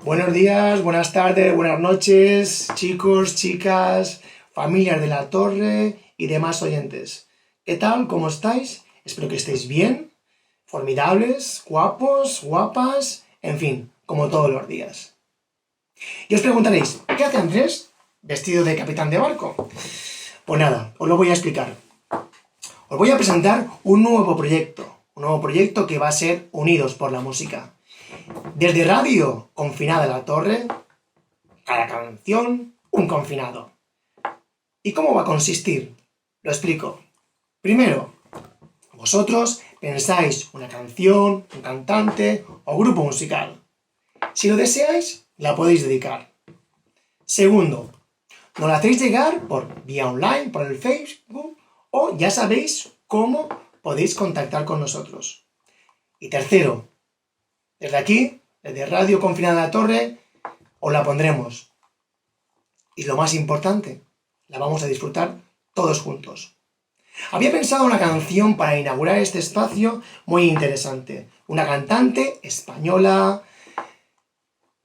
Buenos días, buenas tardes, buenas noches, chicos, chicas, familias de la torre y demás oyentes. ¿Qué tal? ¿Cómo estáis? Espero que estéis bien, formidables, guapos, guapas, en fin, como todos los días. Y os preguntaréis, ¿qué hace Andrés vestido de capitán de barco? Pues nada, os lo voy a explicar. Os voy a presentar un nuevo proyecto que va a ser Unidos por la Música. Desde Radio Confinada de la Torre, cada canción, un confinado. ¿Y cómo va a consistir? Lo explico. Primero, vosotros pensáis una canción, un cantante o grupo musical. Si lo deseáis, la podéis dedicar. Segundo, nos la hacéis llegar por vía online, por el Facebook, o ya sabéis cómo podéis contactar con nosotros. Y tercero, desde aquí, desde Radio Confinada de la Torre, os la pondremos. Y lo más importante, la vamos a disfrutar todos juntos. Había pensado una canción para inaugurar este espacio muy interesante. Una cantante española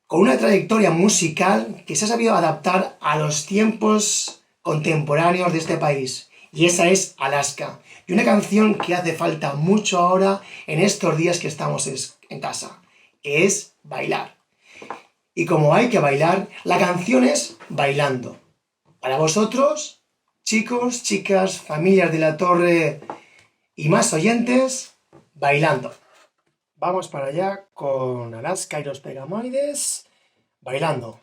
con una trayectoria musical que se ha sabido adaptar a los tiempos contemporáneos de este país. Y esa es Alaska. Y una canción que hace falta mucho ahora en estos días que estamos en casa, que es bailar. Y como hay que bailar, la canción es Bailando. Para vosotros, chicos, chicas, familias de la torre y más oyentes, Bailando. Vamos para allá con Alaska y los Pegamoides, Bailando.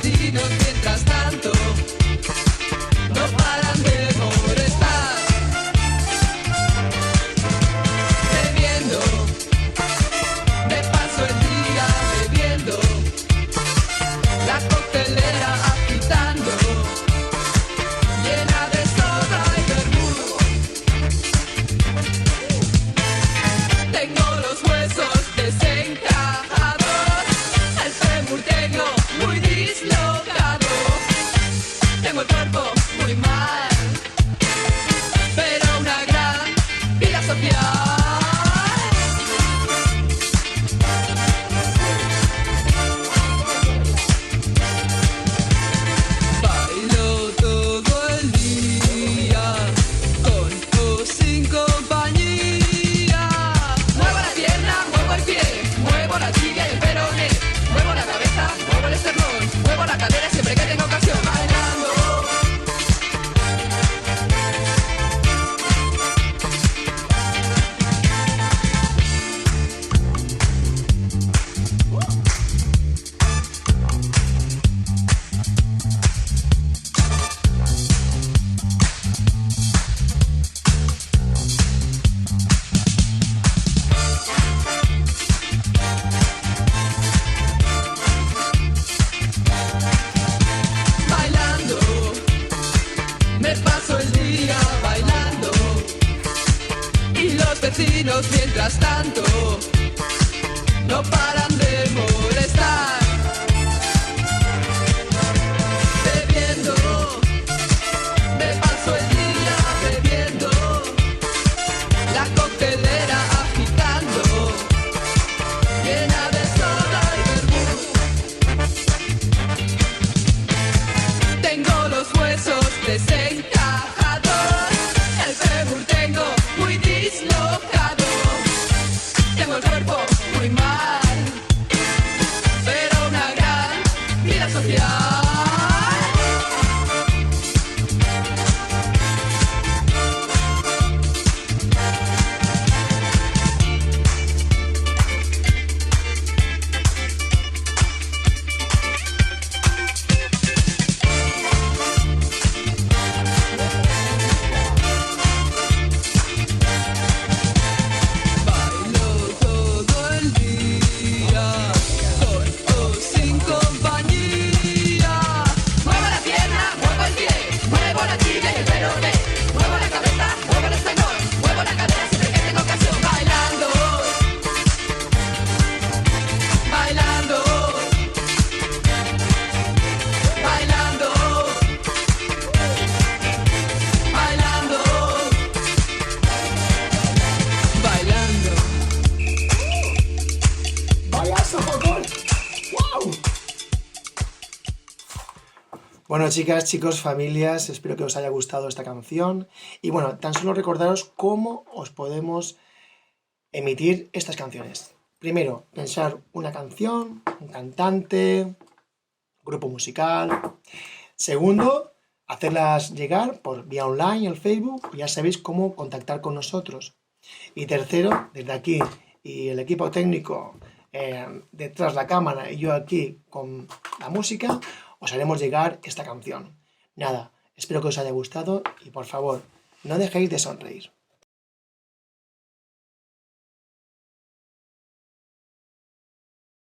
Mientras tanto, no paran de molestar, bebiendo, me paso el día bebiendo, la coctelera agitando, llena de soda y vermut. Tengo los huesos desencajados, el fémur tengo muy dislocado. Tengo el cuerpo muy mal, pero una gran vida social. Bailo todo el día, con o sin compañía. Muevo la pierna, muevo el pie, muevo la tibia y el peroné, muevo la cabeza, muevo el esternón, muevo la cadera siempre que tengo ocasión. Bailando. Me paso el día bailando y los vecinos mientras tanto no paran de molestar, bebiendo, me paso el día bebiendo, la coctelera agitando, llena de soda y vermut. Tengo los huesos desencajados, el fémur tengo muy dislocado, tengo el cuerpo muy mal, pero una gran vida social. Bueno, chicas, chicos, familias, espero que os haya gustado esta canción. Y bueno, tan solo recordaros cómo os podemos emitir estas canciones. Primero, pensar una canción, un cantante, grupo musical. Segundo, hacerlas llegar por vía online, el Facebook, ya sabéis cómo contactar con nosotros. Y tercero, desde aquí y el equipo técnico detrás la cámara y yo aquí con la música, os haremos llegar esta canción. Nada, espero que os haya gustado y por favor, no dejéis de sonreír.